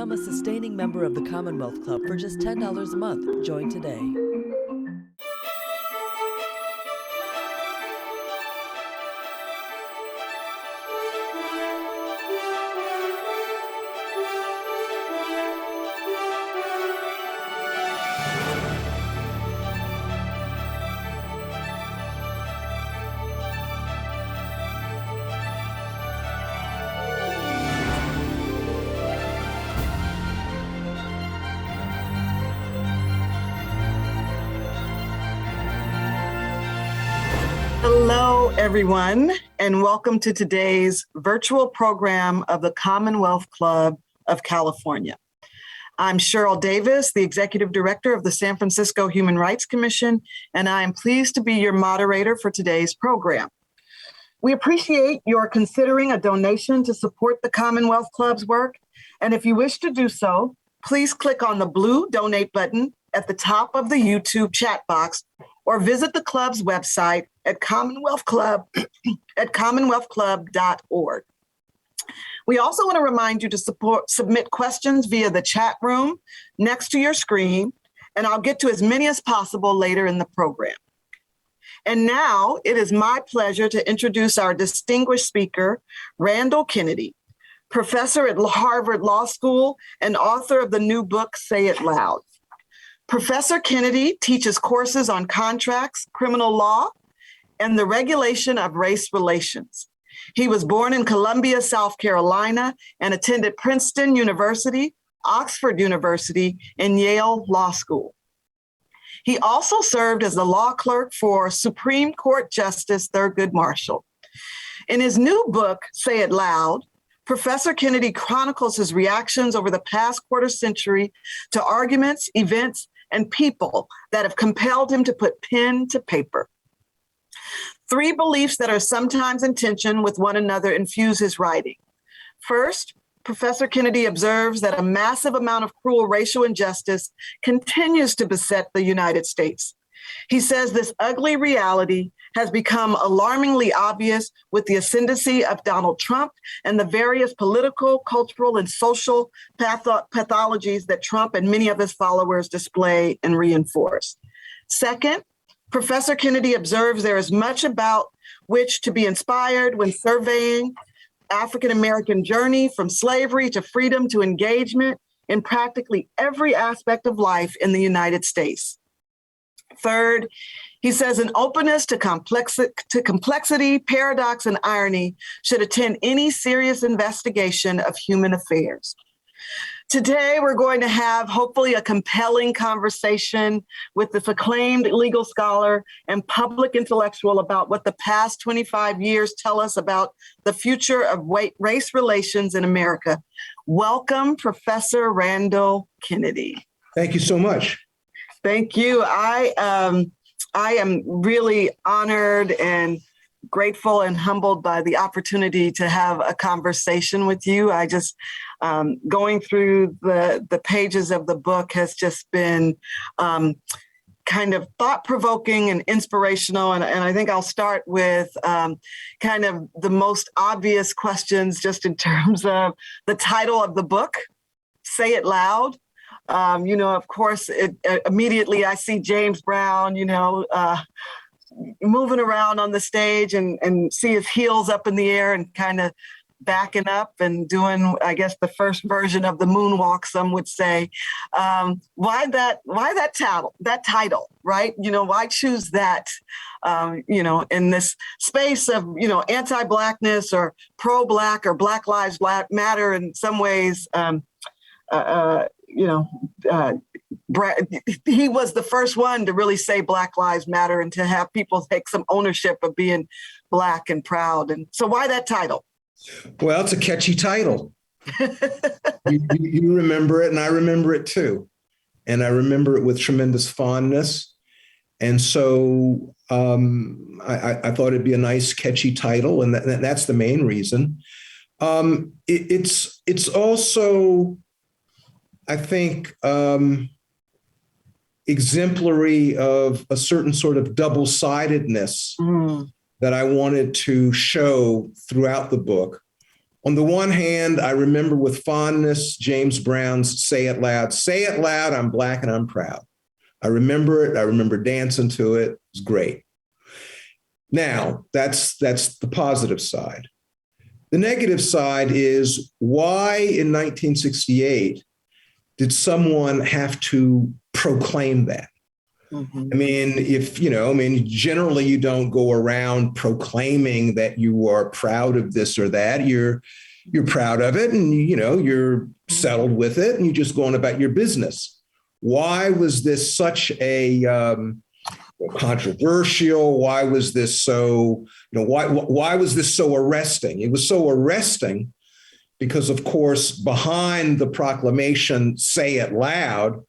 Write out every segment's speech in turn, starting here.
Become a sustaining member of the Commonwealth Club for just $10 a month. Join today. Hello, everyone, and welcome to today's virtual program of the Commonwealth Club of California. I'm Cheryl Davis, the Executive Director of the San Francisco Human Rights Commission, and I am pleased to be your moderator for today's program. We appreciate your considering a donation to support the Commonwealth Club's work, and if you wish to do so, please click on the blue donate button at the top of the YouTube chat box or visit the club's website at commonwealthclub.org. We also want to remind you to submit questions via the chat room next to your screen, and I'll get to as many as possible later in the program. And now it is my pleasure to introduce our distinguished speaker, Randall Kennedy, professor at Harvard Law School and author of the new book, Say It Loud. Professor Kennedy teaches courses on contracts, criminal law, and the regulation of race relations. He was born in Columbia, South Carolina, and attended Princeton University, Oxford University, and Yale Law School. He also served as the law clerk for Supreme Court Justice Thurgood Marshall. In his new book, Say It Loud, Professor Kennedy chronicles his reactions over the past quarter century to arguments, events, and people that have compelled him to put pen to paper. Three beliefs that are sometimes in tension with one another infuse his writing. First, Professor Kennedy observes that a massive amount of cruel racial injustice continues to beset the United States. He says this ugly reality has become alarmingly obvious with the ascendancy of Donald Trump and the various political, cultural, and social pathologies that Trump and many of his followers display and reinforce. Second, Professor Kennedy observes there is much about which to be inspired when surveying African-American journey from slavery to freedom to engagement in practically every aspect of life in the United States. Third, he says an openness to complexity, paradox, and irony should attend any serious investigation of human affairs. Today, we're going to have hopefully a compelling conversation with this acclaimed legal scholar and public intellectual about what the past 25 years tell us about the future of race relations in America. Welcome, Professor Randall Kennedy. Thank you so much. Thank you. I am really honored and grateful and humbled by the opportunity to have a conversation with you. I just going through the pages of the book has just been kind of thought-provoking and inspirational. And I think I'll start with kind of the most obvious questions just in terms of the title of the book, Say It Loud. Of course, immediately I see James Brown, moving around on the stage and see his heels up in the air and kind of backing up and doing, I guess, the first version of the moonwalk, some would say. Why that title, right? Why choose that, in this space of, anti-Blackness or pro-Black or Black Lives Matter in some ways, he was the first one to really say Black Lives Matter and to have people take some ownership of being Black and proud. And so why that title? Well, it's a catchy title. you remember it, and I remember it too. And I remember it with tremendous fondness. And so I thought it'd be a nice, catchy title, and that's the main reason. It's also, I think, exemplary of a certain sort of double-sidedness that I wanted to show throughout the book. On the one hand, I remember with fondness James Brown's Say It Loud. Say it loud, I'm Black and I'm proud. I remember it. I remember dancing to it. It was great. Now, that's the positive side. The negative side is, why in 1968 did someone have to proclaim that? I mean, generally you don't go around proclaiming that you are proud of this or that. You're proud of it, and you're settled with it, and you just go on about your business. Why was this such a controversial? Why was this so? Why was this so arresting? It was so arresting because, of course, behind the proclamation "Say It Loud"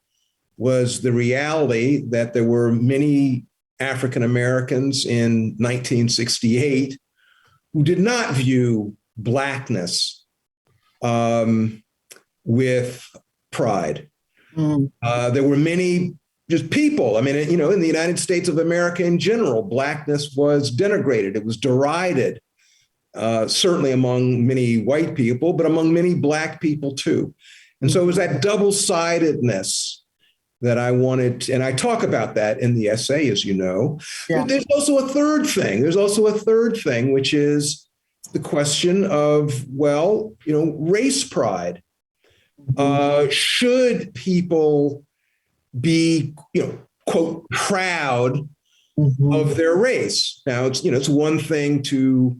was the reality that there were many African Americans in 1968 who did not view Blackness with pride. There were many just people. I mean, in the United States of America in general, Blackness was denigrated. It was derided, certainly among many white people, but among many Black people too. And so it was that double-sidedness that I wanted, and I talk about that in the essay, as you know. Yeah. There's also a third thing. Which is the question of, race pride. Should people be, quote, proud of their race? Now, it's one thing to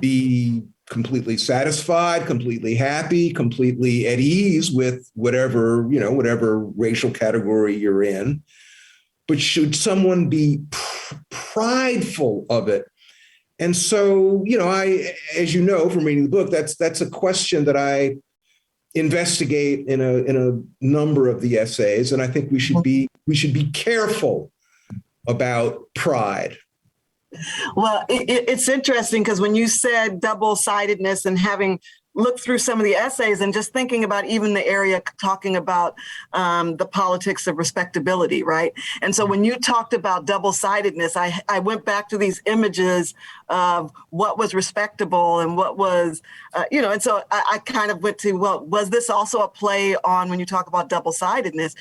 be completely satisfied, completely happy, completely at ease with whatever racial category you're in. But should someone be prideful of it? And so, as you know from reading the book, that's a question that I investigate in a number of the essays. And I think we should be careful about pride. Well, it's interesting because when you said double-sidedness and having looked through some of the essays and just thinking about even the area talking about the politics of respectability, right? And so when you talked about double-sidedness, I went back to these images of what was respectable and what was, and so I kind of went to, well, was this also a play on when you talk about double-sidedness?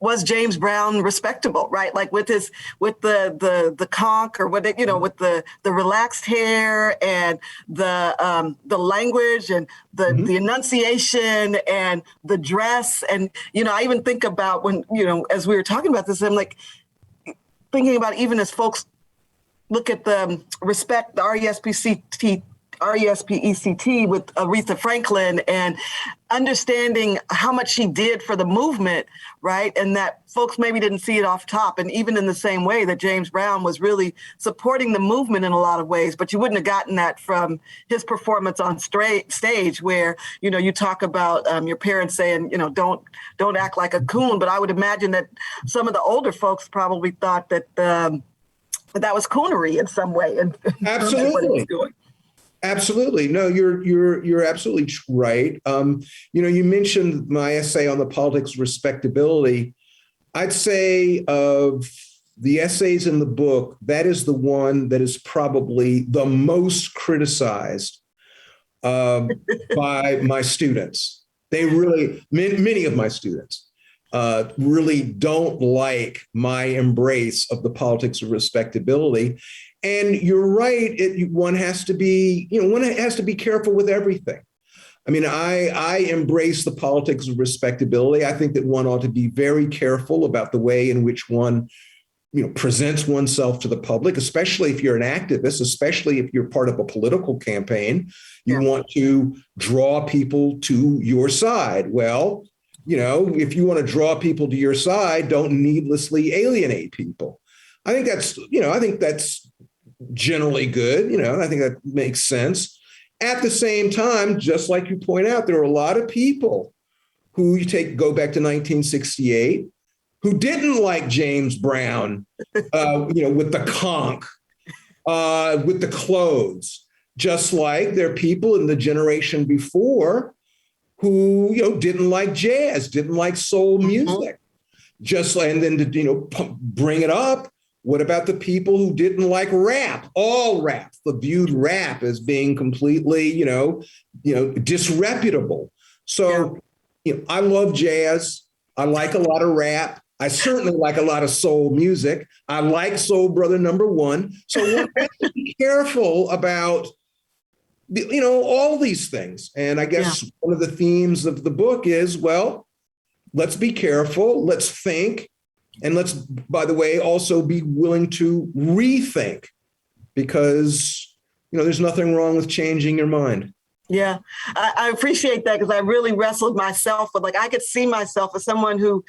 Was James Brown respectable, right? Like with the conch, or with the relaxed hair and the language and the enunciation and the dress. And, I even think about when, as we were talking about this, I'm like thinking about even as folks look at the respect, the RESPECT with Aretha Franklin, and understanding how much she did for the movement, right? And that folks maybe didn't see it off top. And even in the same way that James Brown was really supporting the movement in a lot of ways, but you wouldn't have gotten that from his performance on stage where, you talk about your parents saying, don't act like a coon. But I would imagine that some of the older folks probably thought that that was coonery in some way. And absolutely. What he was doing. Absolutely. No, you're absolutely right. You mentioned my essay on the politics of respectability. I'd say of the essays in the book, that is the one that is probably the most criticized by my students. They really, many of my students really don't like my embrace of the politics of respectability. And you're right. One has to be careful with everything. I mean, I embrace the politics of respectability. I think that one ought to be very careful about the way in which one, presents oneself to the public, especially if you're an activist, especially if you're part of a political campaign. You want to draw people to your side. Well, if you want to draw people to your side, don't needlessly alienate people. I think that's generally good. I think that makes sense. At the same time, just like you point out, there are a lot of people who go back to 1968 who didn't like James Brown, with the conch, with the clothes, just like there are people in the generation before who, didn't like jazz, didn't like soul music. And then to, bring it up, What about the people who didn't like rap? All rap, viewed rap as being completely, disreputable. So, I love jazz. I like a lot of rap. I certainly like a lot of soul music. I like Soul Brother #1. So one has to be careful about, all these things. And I guess one of the themes of the book is, well, let's be careful. Let's think. And let's, by the way, also be willing to rethink, because, there's nothing wrong with changing your mind. Yeah, I appreciate that, because I really wrestled myself with, I could see myself as someone who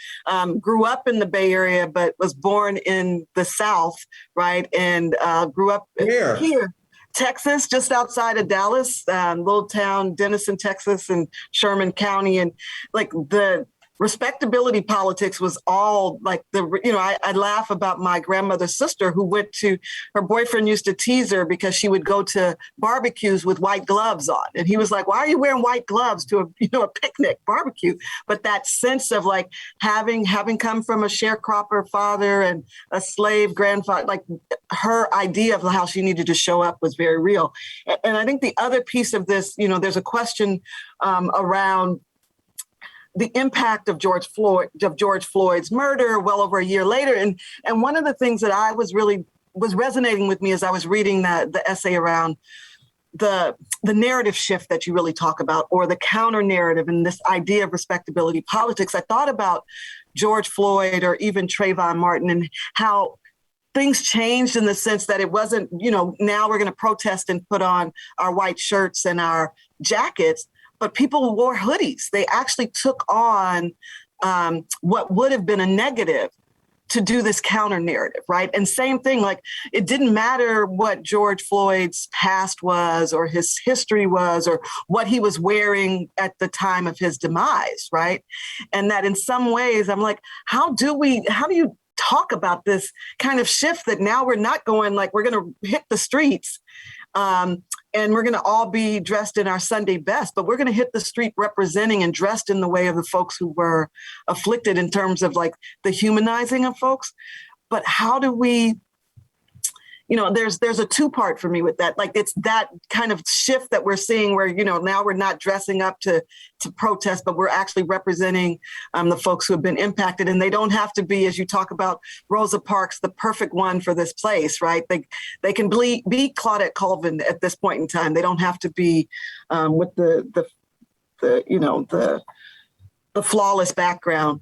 grew up in the Bay Area, but was born in the South, right? And grew up here, Texas, just outside of Dallas, little town, Denison, Texas, and Sherman County. And the respectability politics was all I laugh about my grandmother's sister, who her boyfriend used to tease her because she would go to barbecues with white gloves on. And he was like, why are you wearing white gloves to a picnic barbecue? But that sense of having come from a sharecropper father and a slave grandfather, her idea of how she needed to show up was very real. And I think the other piece of this, there's a question around the impact of George Floyd's murder well over a year later. And one of the things that I was resonating with me as I was reading the essay around the narrative shift that you really talk about, or the counter narrative, and this idea of respectability politics, I thought about George Floyd or even Trayvon Martin, and how things changed in the sense that it wasn't, now we're going to protest and put on our white shirts and our jackets, but people wore hoodies. They actually took on what would have been a negative to do this counter narrative, right? And same thing, it didn't matter what George Floyd's past was, or his history was, or what he was wearing at the time of his demise, right? And that in some ways, I'm like, how do you talk about this kind of shift that now we're not going we're going to hit the streets and we're going to all be dressed in our Sunday best, but we're going to hit the street representing and dressed in the way of the folks who were afflicted, in terms of the humanizing of folks. But how do we, there's a two-part for me with that. It's that kind of shift that we're seeing where, now we're not dressing up to protest, but we're actually representing the folks who have been impacted. And they don't have to be, as you talk about Rosa Parks, the perfect one for this place, right? They can be Claudette Colvin at this point in time. They don't have to be with the flawless background.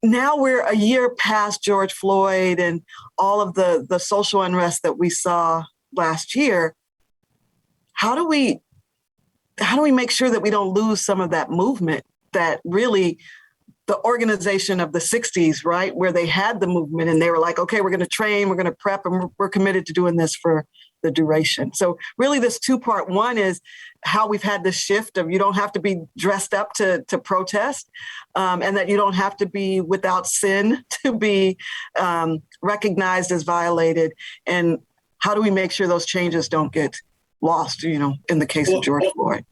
Now we're a year past George Floyd and all of the social unrest that we saw last year. How do we make sure that we don't lose some of that movement, that really the organization of the 60s, right, where they had the movement and they were like, okay, we're going to train, we're going to prep, and we're committed to doing this for the duration. So really this two-part, one is how we've had this shift of you don't have to be dressed up to protest, and that you don't have to be without sin to be recognized as violated. And how do we make sure those changes don't get lost, in the case of George Floyd?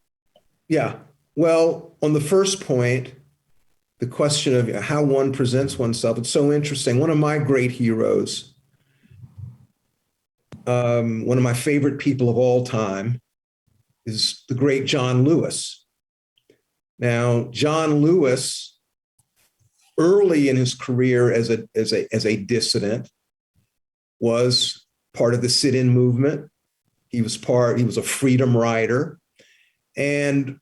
Yeah. Well, on the first point, the question of how one presents oneself, it's so interesting. One of my great heroes, one of my favorite people of all time, is the great John Lewis. Now, John Lewis, early in his career as a dissident, was part of the sit-in movement. He was a freedom rider. And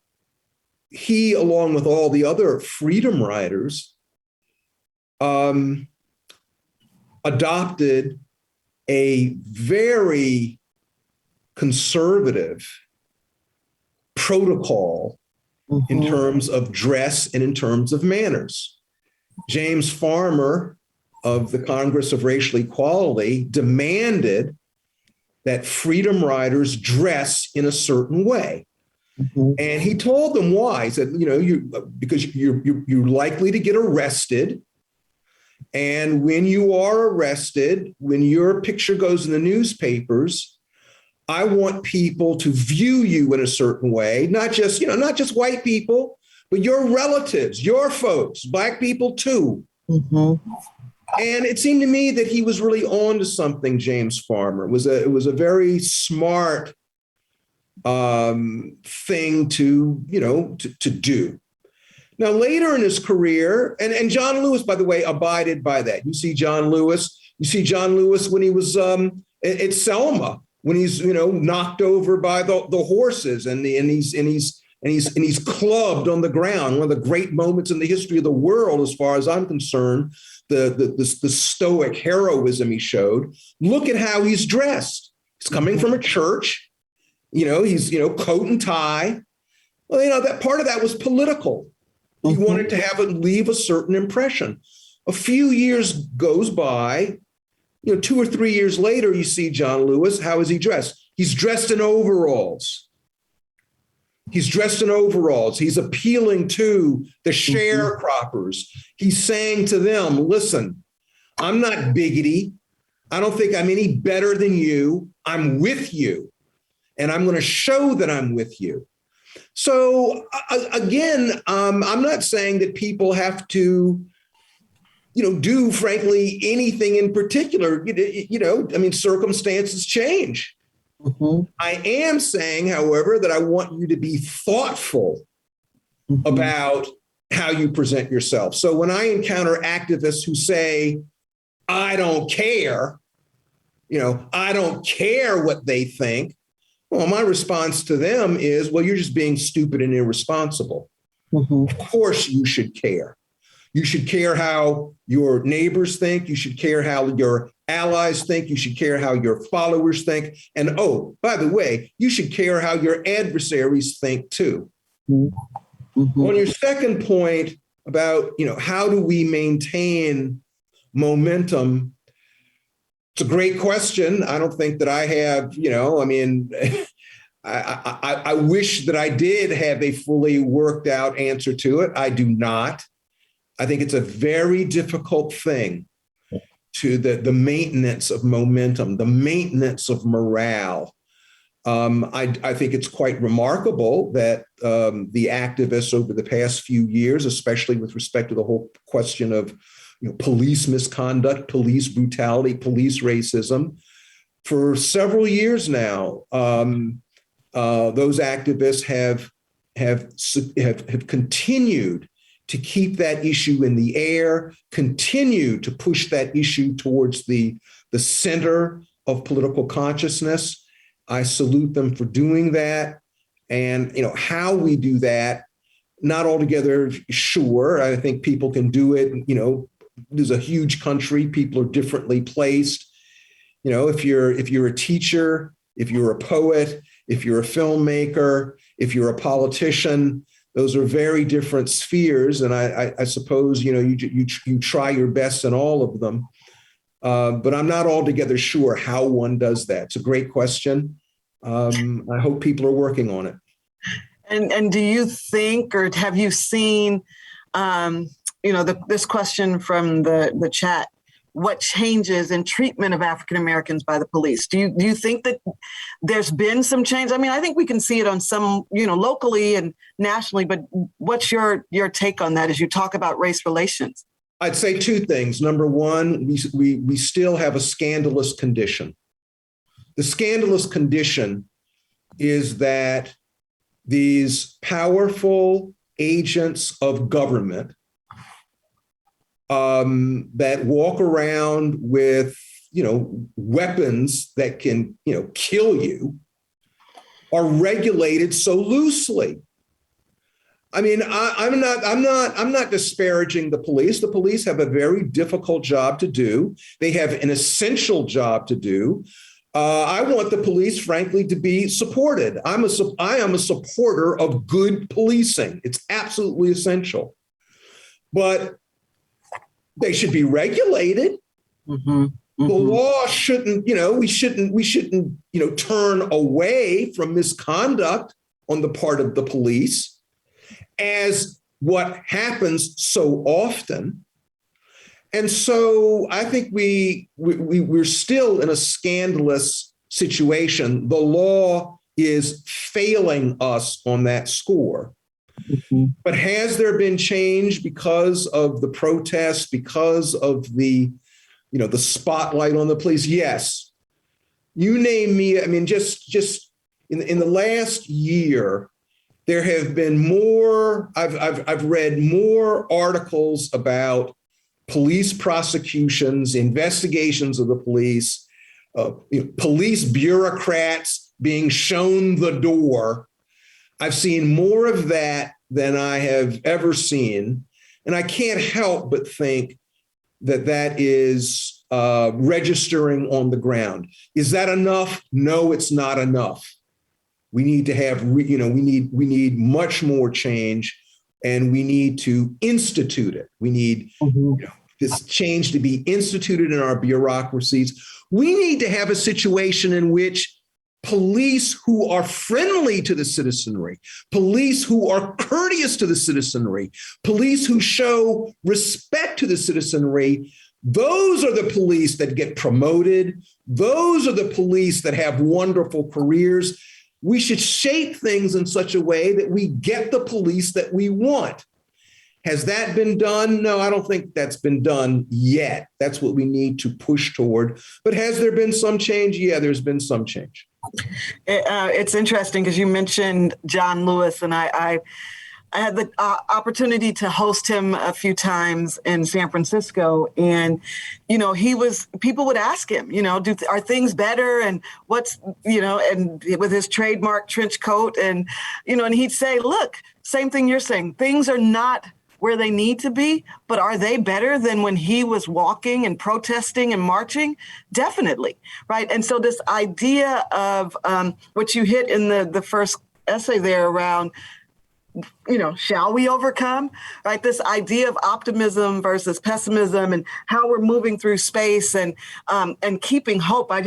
he, along with all the other freedom riders, adopted a very conservative protocol in terms of dress and in terms of manners. James Farmer of the Congress of Racial Equality demanded that freedom riders dress in a certain way. And he told them why. He said, because you're likely to get arrested. And when you are arrested, when your picture goes in the newspapers, I want people to view you in a certain way, not just white people, but your relatives, your folks, Black people too. And it seemed to me that he was really on to something, James Farmer. It was a very smart thing to do. Now, later in his career, and John Lewis, by the way, abided by that. You see John Lewis when he was at Selma, when he's knocked over by the horses and he's clubbed on the ground. One of the great moments in the history of the world, as far as I'm concerned, the stoic heroism he showed. Look at how he's dressed. He's coming from a church. He's coat and tie. Well, that part of that was political. He wanted to have it leave a certain impression. A few years goes by, 2 or 3 years later, you see John Lewis. How is he dressed? He's dressed in overalls. He's appealing to the sharecroppers. He's saying to them, listen, I'm not biggity. I don't think I'm any better than you. I'm with you. And I'm going to show that I'm with you. So again, I'm not saying that people have to, do, frankly, anything in particular. Circumstances change. I am saying, however, that I want you to be thoughtful about how you present yourself. So when I encounter activists who say, I don't care, I don't care what they think. Well, my response to them is, well, you're just being stupid and irresponsible. Of course you should care. You should care how your neighbors think. You should care how your allies think. You should care how your followers think. And by the way, you should care how your adversaries think too. On your second point about, how do we maintain momentum? It's a great question. I don't think that I have, I wish that I did have a fully worked out answer to it. I do not. I think it's a very difficult thing to the maintenance of momentum, the maintenance of morale. I think it's quite remarkable that the activists over the past few years, especially with respect to the whole question of police misconduct, police brutality, police racism, for several years now, those activists have continued to keep that issue in the air, continue to push that issue towards the center of political consciousness. I salute them for doing that. And how we do that, not altogether sure. I think people can do it. There's a huge country. People are differently placed. If you're a teacher, if you're a poet, if you're a filmmaker, if you're a politician, those are very different spheres. And I suppose, you try your best in all of them. But I'm not altogether sure how one does that. It's a great question. I hope people are working on it. And do you think, or have you seen, this question from the chat, what changes in treatment of African Americans by the police? Do you think that there's been some change? I think we can see it on some, locally and nationally, but what's your take on that as you talk about race relations? I'd say two things. Number one, we still have a scandalous condition. The scandalous condition is that these powerful agents of government that walk around with, weapons that can, kill you, are regulated so loosely. I'm not disparaging the police. The police have a very difficult job to do. They have an essential job to do. I want the police, frankly, to be supported. I am a supporter of good policing. It's absolutely essential. But they should be regulated. The law shouldn't, we shouldn't, turn away from misconduct on the part of the police, as what happens so often. And so I think we're still in a scandalous situation. The law is failing us on that score. Mhm. But has there been change because of the protests, because of the spotlight on the police? Yes. You name me. I mean, just in the last year, there have been more. I've read more articles about police prosecutions, investigations of the police, police bureaucrats being shown the door. I've seen more of that than I have ever seen. And I can't help but think that that is registering on the ground. Is that enough? No, it's not enough. We need to have, we need much more change, and we need to institute it. We need this change to be instituted in our bureaucracies. We need to have a situation in which police who are friendly to the citizenry, police who are courteous to the citizenry, police who show respect to the citizenry, those are the police that get promoted. Those are the police that have wonderful careers. We should shape things in such a way that we get the police that we want. Has that been done? No, I don't think that's been done yet. That's what we need to push toward. But has there been some change? Yeah, there's been some change. It's interesting because you mentioned John Lewis, and I had the opportunity to host him a few times in San Francisco. And, people would ask him, are things better? And what's, and with his trademark trench coat and he'd say, look, same thing you're saying. Things are not where they need to be, but are they better than when he was walking and protesting and marching? Definitely, right? And so this idea of what you hit in the first essay there around, shall we overcome, right? This idea of optimism versus pessimism and how we're moving through space and keeping hope. I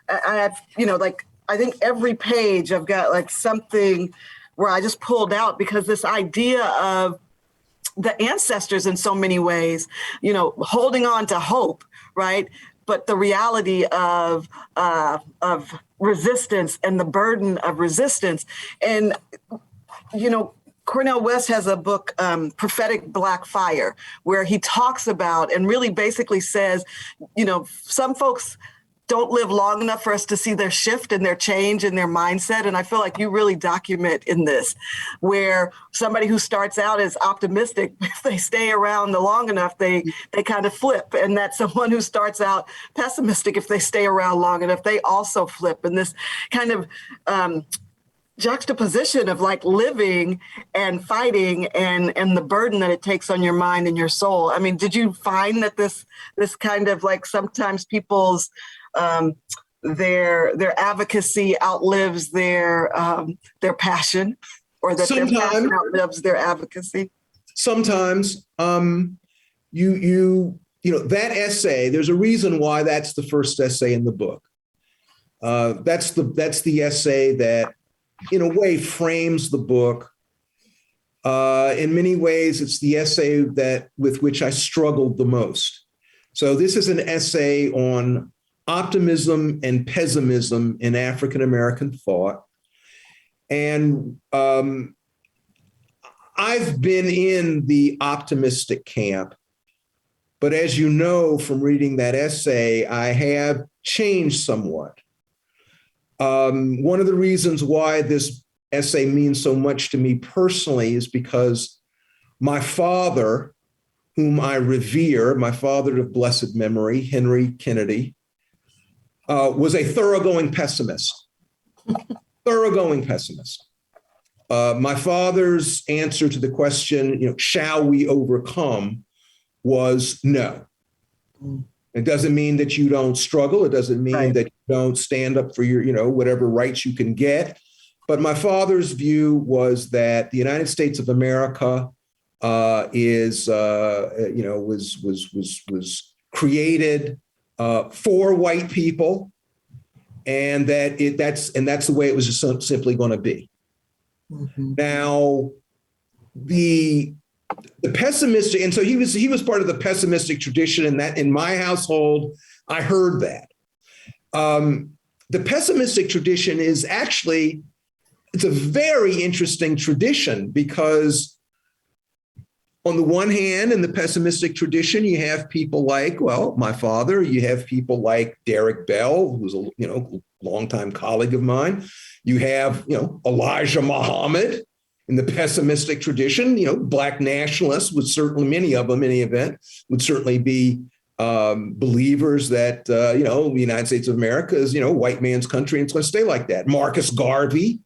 have, I think every page I've got like something where I just pulled out, because this idea of the ancestors in so many ways, holding on to hope, right? But the reality of resistance and the burden of resistance. And, Cornel West has a book, Prophetic Black Fire, where he talks about and really basically says, some folks don't live long enough for us to see their shift and their change and their mindset. And I feel like you really document in this, where somebody who starts out as optimistic, if they stay around long enough, they kind of flip. And that someone who starts out pessimistic, if they stay around long enough, they also flip. And this kind of juxtaposition of like living and fighting and the burden that it takes on your mind and your soul. I mean, did you find that this kind of like sometimes people's their advocacy outlives their passion, or that their passion outlives their advocacy? Sometimes. That essay, there's a reason why that's the first essay in the book. That's the essay that, in a way, frames the book. In many ways, it's the essay with which I struggled the most. So this is an essay on optimism and pessimism in African-American thought. And I've been in the optimistic camp, but as you know from reading that essay, I have changed somewhat. One of the reasons why this essay means so much to me personally is because my father, whom I revere, my father of blessed memory, Henry Kennedy, was a thoroughgoing pessimist. Thoroughgoing pessimist. My father's answer to the question, shall we overcome, was no. It doesn't mean that you don't struggle. It doesn't mean that you don't stand up for your, whatever rights you can get. But my father's view was that the United States of America was created for white people, and that's the way it was just simply going to be. Mm-hmm. Now, the pessimistic, and so he was part of the pessimistic tradition, and that in my household, I heard that. The pessimistic tradition is actually it's a very interesting tradition because on the one hand, in the pessimistic tradition, you have people like, well, my father, you have people like Derek Bell, who's a longtime colleague of mine. You have, Elijah Muhammad in the pessimistic tradition. Black nationalists would certainly, many of them in any event, would certainly be believers that, the United States of America is, white man's country and it's going to stay like that. Marcus Garvey.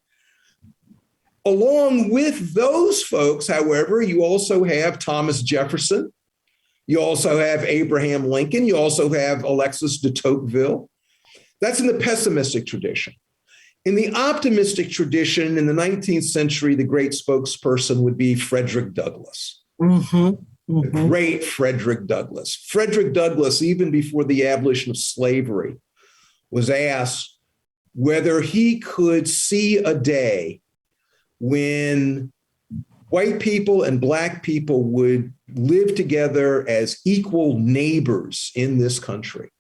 Along with those folks, however, you also have Thomas Jefferson. You also have Abraham Lincoln. You also have Alexis de Tocqueville. That's in the pessimistic tradition. In the optimistic tradition, in the 19th century, the great spokesperson would be Frederick Douglass. The great Frederick Douglass. Frederick Douglass, even before the abolition of slavery, was asked whether he could see a day when white people and Black people would live together as equal neighbors in this country.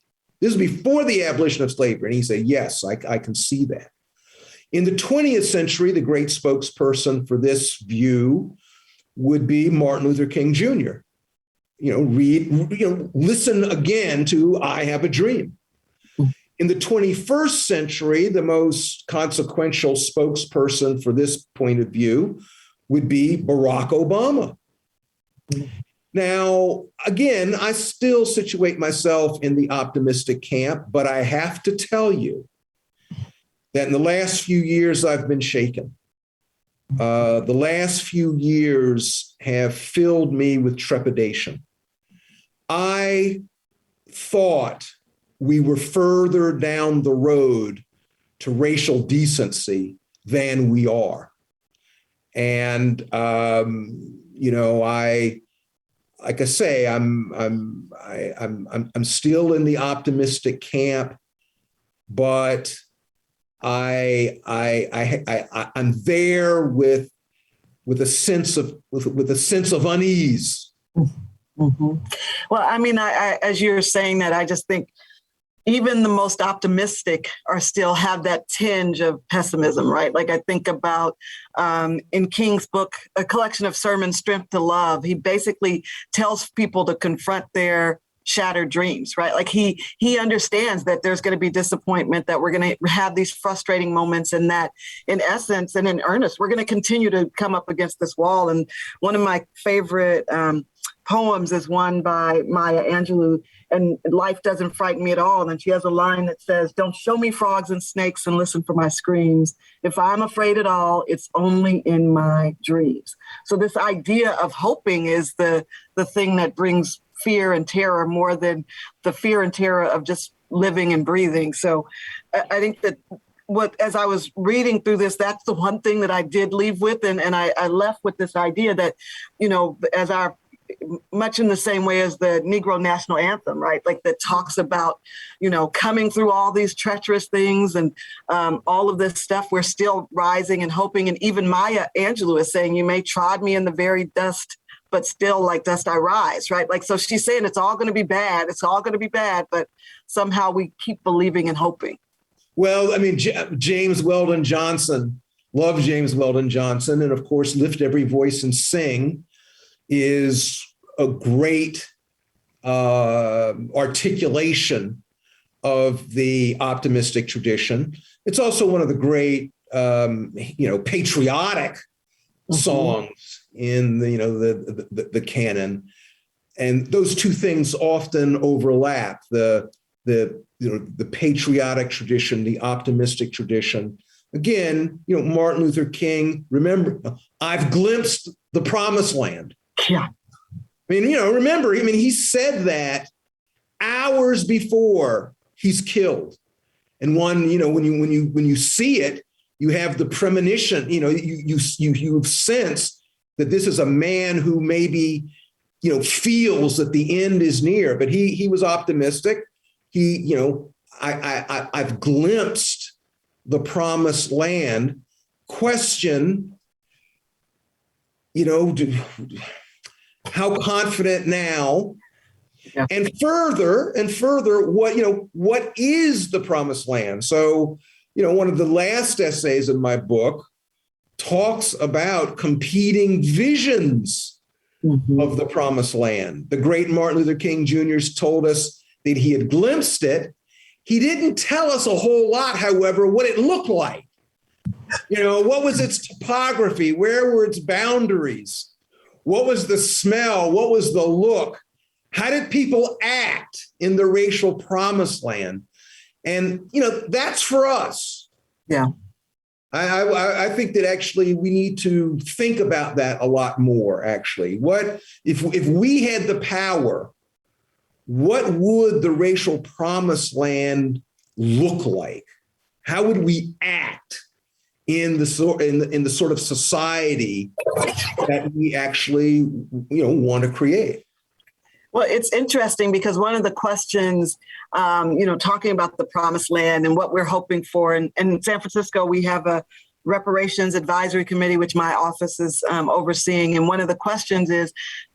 This is before the abolition of slavery. And he said, yes, I can see that. In the 20th century, the great spokesperson for this view would be Martin Luther King Jr. Listen again to I Have a Dream. In the 21st century, the most consequential spokesperson for this point of view would be Barack Obama. Now, again, I still situate myself in the optimistic camp, but I have to tell you that in the last few years, I've been shaken. The last few years have filled me with trepidation. I thought we were further down the road to racial decency than we are. And, like I say, I'm still in the optimistic camp, but I'm there with a sense of unease. Mm-hmm. Well, I mean, I as you're saying that, I just think even the most optimistic are still have that tinge of pessimism, right? Like I think about in King's book, A Collection of Sermons, Strength to Love, he basically tells people to confront their shattered dreams, right? Like he understands that there's going to be disappointment, that we're going to have these frustrating moments, and that in essence and in earnest, we're going to continue to come up against this wall. And one of my favorite poems is one by Maya Angelou, and Life Doesn't Frighten Me at All. And she has a line that says, don't show me frogs and snakes and listen for my screams. If I'm afraid at all, it's only in my dreams. So this idea of hoping is the thing that brings fear and terror more than the fear and terror of just living and breathing. So I think that as I was reading through this, that's the one thing that I did leave with. And I left with this idea that, as our much in the same way as the Negro National Anthem, right? Like that talks about, coming through all these treacherous things and all of this stuff, we're still rising and hoping. And even Maya Angelou is saying, you may trod me in the very dust, but still like dust I rise, right? Like, so she's saying it's all going to be bad. It's all going to be bad, but somehow we keep believing and hoping. Well, I mean, James Weldon Johnson, love James Weldon Johnson. And of course, Lift Every Voice and Sing is a great articulation of the optimistic tradition. It's also one of the great, patriotic songs in the canon, and those two things often overlap: the patriotic tradition, the optimistic tradition. Again, Martin Luther King. Remember, I've glimpsed the promised land. Yeah. I mean, remember, he said that hours before he's killed. And when you see it, you have the premonition, you sense that this is a man who maybe, feels that the end is near, but he was optimistic. I've glimpsed the promised land. Question, how confident now? Yeah. And further, what is the promised land? So, one of the last essays in my book talks about competing visions of the promised land. The great Martin Luther King Jr. told us that he had glimpsed it. He didn't tell us a whole lot, however, what it looked like. You know, what was its topography? Where were its boundaries? What was the smell? What was the look? How did people act in the racial promised land? And, you know, that's for us. Yeah. I think that actually we need to think about that a lot more, actually. What if we had the power, what would the racial promised land look like? How would we act in the sort of society that we actually, you know, want to create? Well, it's interesting because one of the questions, talking about the promised land and what we're hoping for, and in San Francisco, we have a reparations advisory committee, which my office is overseeing. And one of the questions is,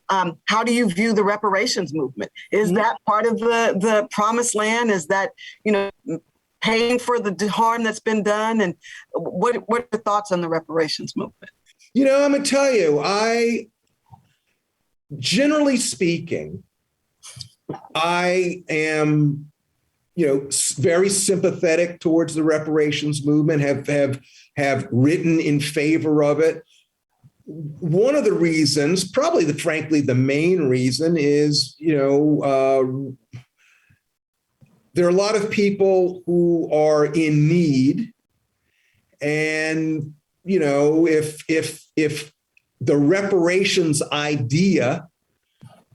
how do you view the reparations movement? Is that part of the promised land? Is that, paying for the harm that's been done? And what are your thoughts on the reparations movement? You know, I'm going to tell you, generally speaking, I am, very sympathetic towards the reparations movement, have written in favor of it. One of the reasons, probably frankly, the main reason is, there are a lot of people who are in need. And, if the reparations idea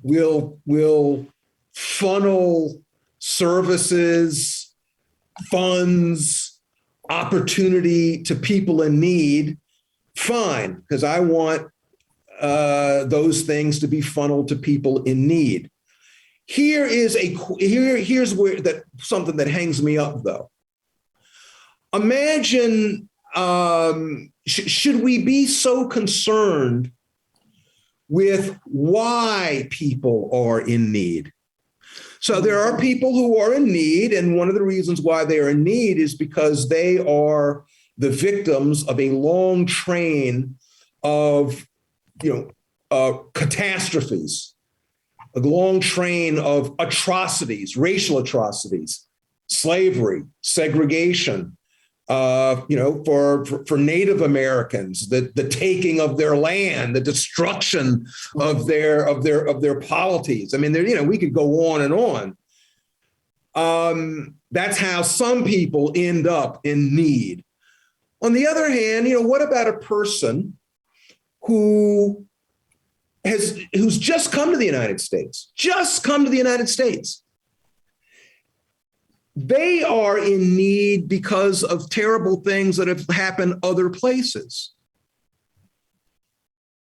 will funnel services, funds, opportunity to people in need, fine, because I want those things to be funneled to people in need. Here's where something that hangs me up, though. Imagine, should we be so concerned with why people are in need? So there are people who are in need, and one of the reasons why they are in need is because they are the victims of a long train of, catastrophes, a long train of atrocities, racial atrocities, slavery, segregation, for Native Americans, the taking of their land, the destruction of their polities. I mean, we could go on and on. That's how some people end up in need. On the other hand, what about a person who's just come to the United States? They are in need because of terrible things that have happened other places.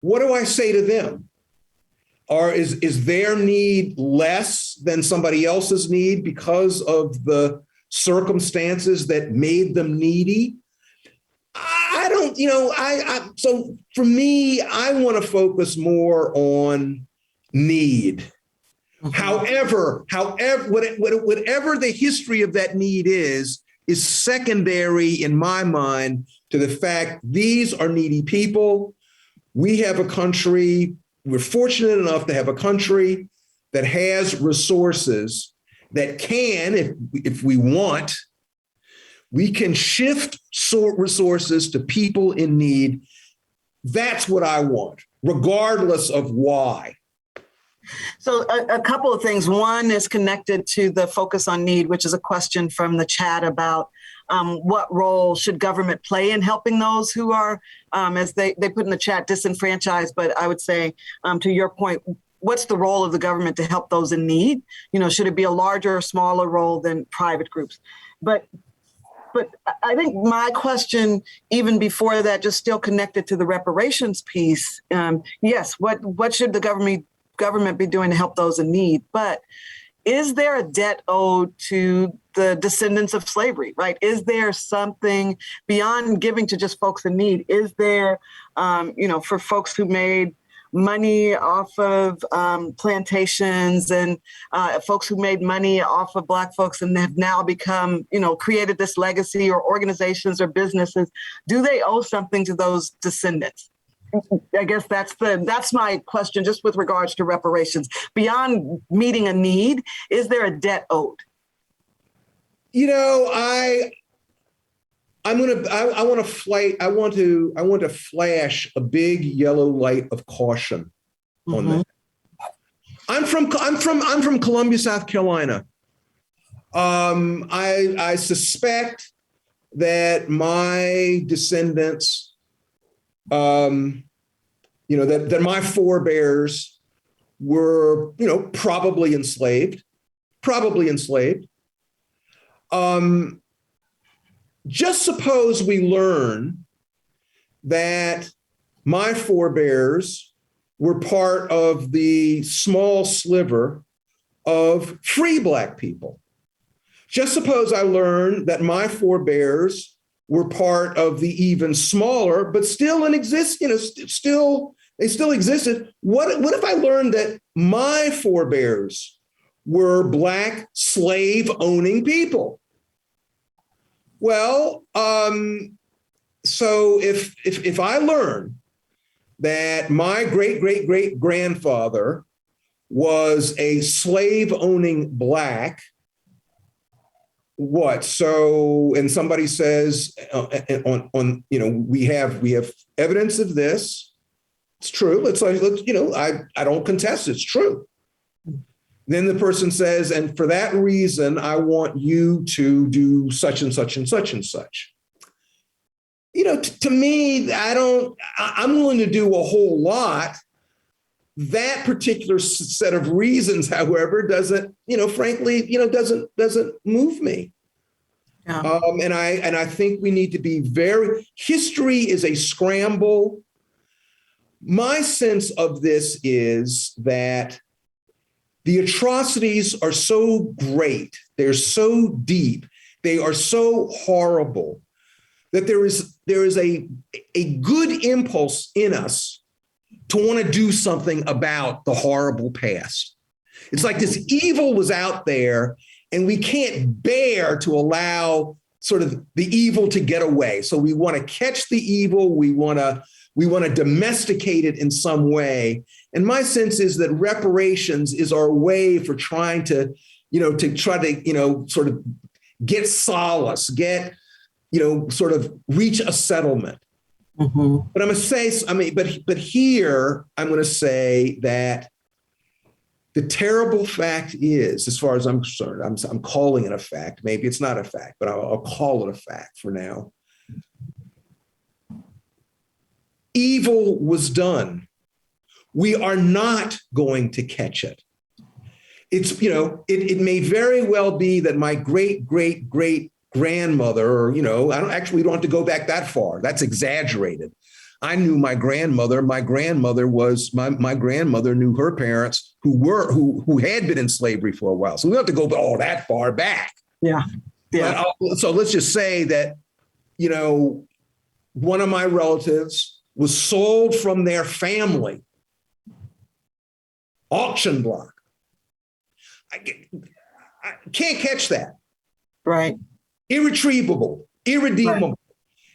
What do I say to them? Is their need less than somebody else's need because of the circumstances that made them needy? I don't, so for me, I want to focus more on need. However, whatever the history of that need is secondary in my mind to the fact these are needy people. We have a country, we're fortunate enough to have a country that has resources that can, if we want, we can shift resources to people in need. That's what I want, regardless of why. So a couple of things. One is connected to the focus on need, which is a question from the chat about what role should government play in helping those who are, as they put in the chat, disenfranchised. But I would say, to your point, what's the role of the government to help those in need? Should it be a larger or smaller role than private groups? But I think my question, even before that, just still connected to the reparations piece. Yes, what should the government be doing to help those in need? But is there a debt owed to the descendants of slavery, right? Is there something beyond giving to just folks in need? Is there, for folks who made money off of plantations and folks who made money off of Black folks and have now become, created this legacy, or organizations or businesses, do they owe something to those descendants? I guess that's my question, just with regards to reparations. Beyond meeting a need, is there a debt owed? I want to flash a big yellow light of caution on that. I'm from Columbia, South Carolina. I suspect that my descendants, that my forebears were, probably enslaved. Just suppose we learn that my forebears were part of the small sliver of free Black people. Just suppose I learn that my forebears were part of the even smaller, but still in existence, they still existed. What if I learned that my forebears were Black slave-owning people? Well, so if I learn that my great grandfather was a slave-owning Black, what? So, and somebody says we have evidence of this. It's true. I don't contest it's true. Then the person says, and for that reason, I want you to do such and such and such and such. To me, I'm willing to do a whole lot. That particular set of reasons, however, doesn't move me. Yeah. And I think we need to be history is a scramble. My sense of this is that the atrocities are so great, they're so deep, they are so horrible that there is a good impulse in us to want to do something about the horrible past. It's like this evil was out there and we can't bear to allow sort of the evil to get away. So we want to catch the evil, we want to domesticate it in some way. And my sense is that reparations is our way for trying to sort of get solace, sort of reach a settlement. Mm-hmm. But I'm going to say, but here I'm going to say that the terrible fact is, as far as I'm concerned, I'm calling it a fact. Maybe it's not a fact, but I'll call it a fact for now. Evil was done. We are not going to catch it. It may very well be that my great grandmother, or we don't have to go back that far. That's exaggerated. I knew my grandmother. My grandmother knew her parents who had been in slavery for a while. So we don't have to go all that far back. Yeah. So let's just say that, one of my relatives was sold from their family. Auction block. I can't catch that. Right. Irretrievable, irredeemable. Right.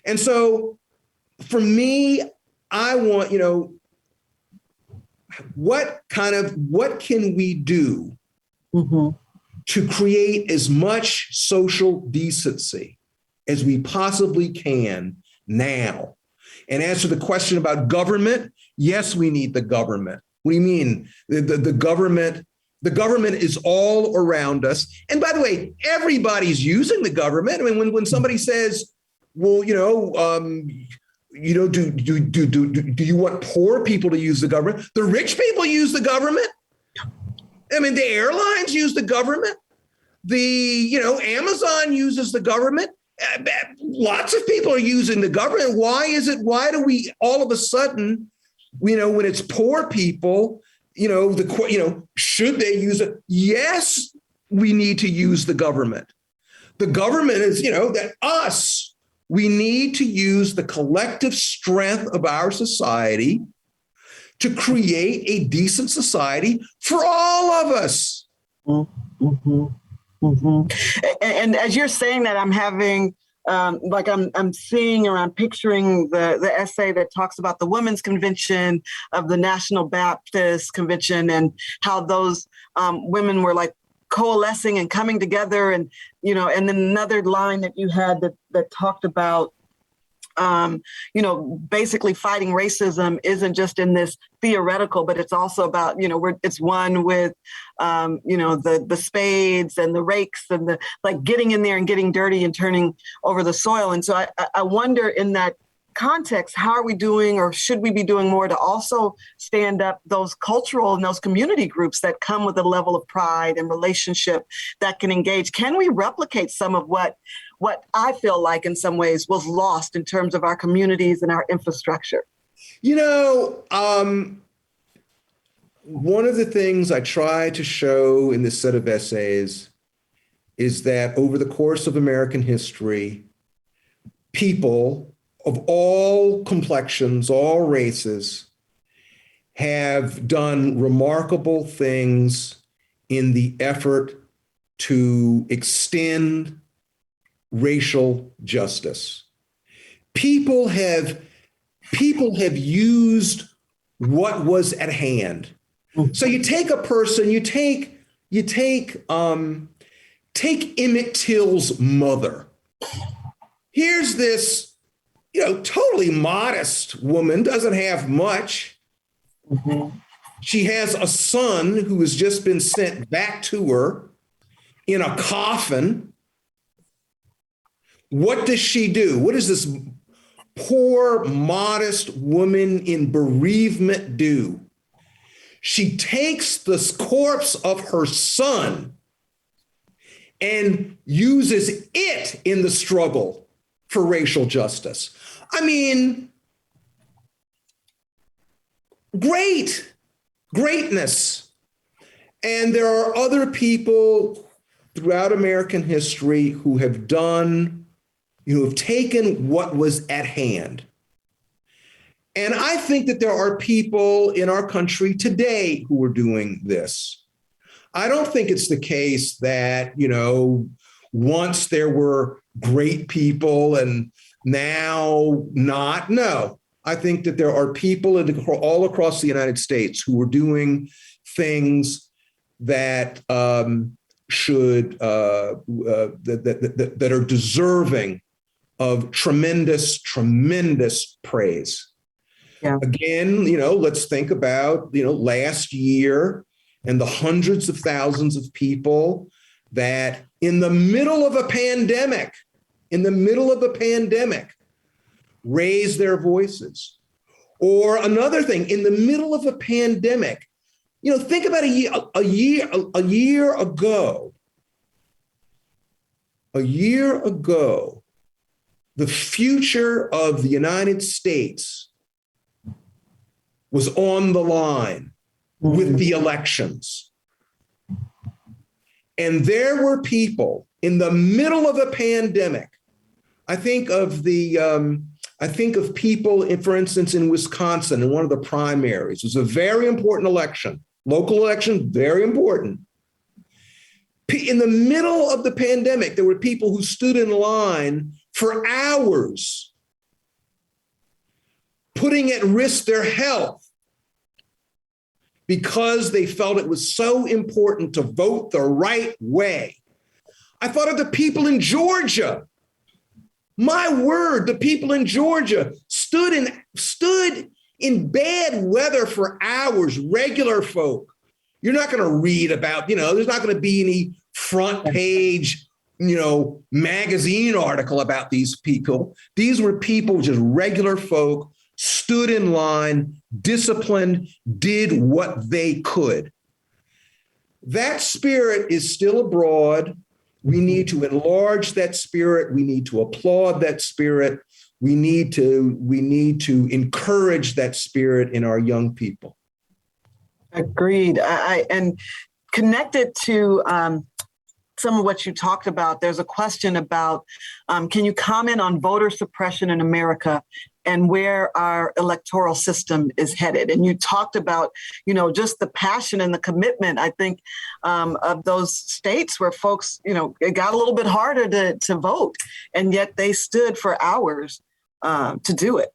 And so for me, I want, what can we do to create as much social decency as we possibly can now? And answer the question about government, yes, we need the government. What do you mean? The government is all around us. And by the way, everybody's using the government. I mean, when somebody says, well, do you want poor people to use the government? The rich people use the government. I mean, the airlines use the government. Amazon uses the government. Lots of people are using the government. Why do we all of a sudden, when it's poor people, should they use it? Yes, we need to use the government. The government is, we need to use the collective strength of our society to create a decent society for all of us. Mm-hmm. Mm-hmm. And as you're saying that, I'm having I'm seeing or I'm picturing the essay that talks about the Women's Convention of the National Baptist Convention and how those women were like coalescing and coming together, and and then another line that you had that talked about basically fighting racism isn't just in this theoretical, but it's also about, it's one with, the spades and the rakes and the like getting in there and getting dirty and turning over the soil. And so I wonder in that context, how are we doing, or should we be doing more to also stand up those cultural and those community groups that come with a level of pride and relationship that can engage? Can we replicate some of what I feel like in some ways was lost in terms of our communities and our infrastructure? One of the things I try to show in this set of essays is that over the course of American history, people of all complexions, all races, have done remarkable things in the effort to extend racial justice. People have used what was at hand. So you take a person, take Emmett Till's mother. Here's this, totally modest woman, doesn't have much. Mm-hmm. She has a son who has just been sent back to her in a coffin. What does she do? What does this poor, modest woman in bereavement do? She takes the corpse of her son and uses it in the struggle for racial justice. I mean, greatness. And there are other people throughout American history who have done, have taken what was at hand. And I think that there are people in our country today who are doing this. I don't think it's the case that, once there were great people and now not. No, I think that there are people all across the United States who are doing things that that are deserving of tremendous praise. Yeah. Again, let's think about, last year and the hundreds of thousands of people that in the middle of a pandemic, raise their voices. Or another thing, in the middle of a pandemic, think about a year ago, the future of the United States was on the line with the elections. And there were people in the middle of a pandemic. I think of people, for instance, in Wisconsin, in one of the primaries. It was a very important election, local election, very important. In the middle of the pandemic, there were people who stood in line for hours, putting at risk their health because they felt it was so important to vote the right way. I thought of the people in Georgia. My word, the people in Georgia stood in bad weather for hours, regular folk. You're not going to read about, there's not going to be any front page, magazine article about these people. These were people, just regular folk, stood in line, disciplined, did what they could. That spirit is still abroad. We need to enlarge that spirit. We need to applaud that spirit. We need to encourage that spirit in our young people. Agreed. And connected to some of what you talked about, there's a question about, can you comment on voter suppression in America and where our electoral system is headed? And you talked about, just the passion and the commitment, I think, of those states where folks, it got a little bit harder to vote, and yet they stood for hours to do it.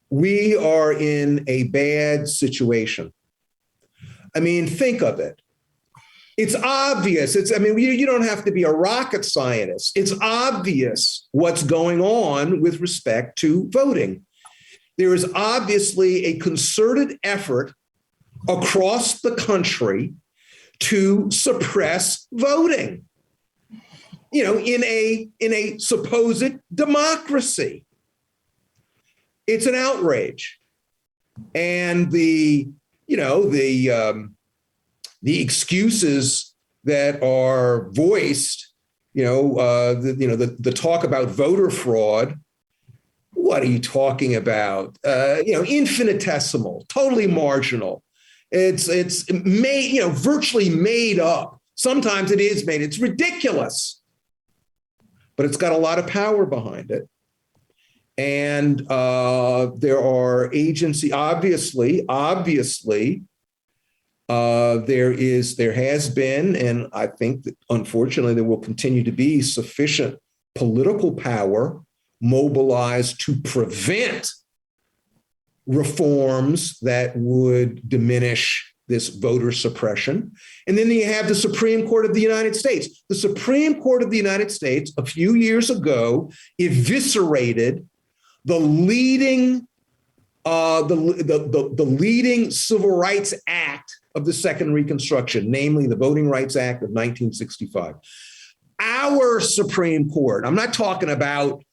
We are in a bad situation. I mean, think of it. It's obvious. You don't have to be a rocket scientist. It's obvious what's going on with respect to voting. There is obviously a concerted effort across the country to suppress voting, in a supposed democracy. It's an outrage. And the excuses that are voiced, the talk about voter fraud. What are you talking about? Infinitesimal, totally marginal. It's made, virtually made up. Sometimes it is made. It's ridiculous, but it's got a lot of power behind it. And there are agency, obviously, there has been, and I think that unfortunately there will continue to be sufficient political power mobilized to prevent reforms that would diminish this voter suppression. And then you have the Supreme Court of the United States. The Supreme Court of the United States a few years ago eviscerated the leading Civil Rights Act of the Second Reconstruction, namely the Voting Rights Act of 1965. Our Supreme Court, I'm not talking about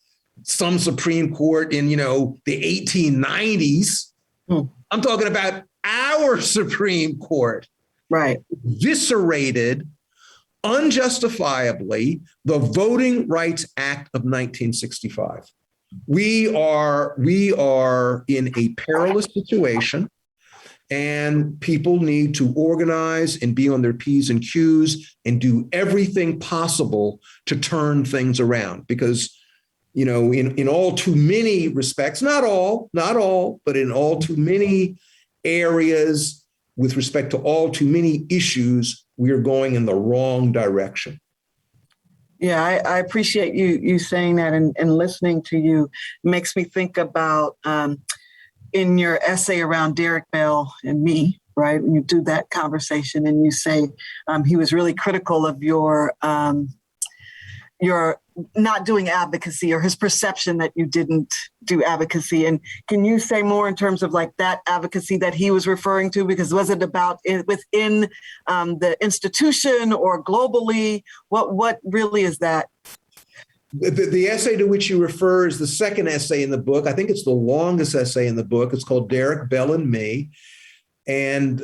some Supreme Court in, the 1890s. I'm talking about our Supreme Court. Right. Eviscerated unjustifiably the Voting Rights Act of 1965. We are in a perilous situation, and people need to organize and be on their P's and Q's and do everything possible to turn things around. Because, in all too many respects, not all, but in all too many areas with respect to all too many issues, we are going in the wrong direction. Yeah, I appreciate you saying that, and listening to you makes me think about in your essay around Derek Bell and me, right? When you do that conversation and you say he was really critical of your not doing advocacy, or his perception that you didn't do advocacy. And can you say more in terms of like that advocacy that he was referring to? Because was it about within the institution or globally? What really is that? The essay to which you refer is the second essay in the book. I think it's the longest essay in the book. It's called Derek Bell and Me. And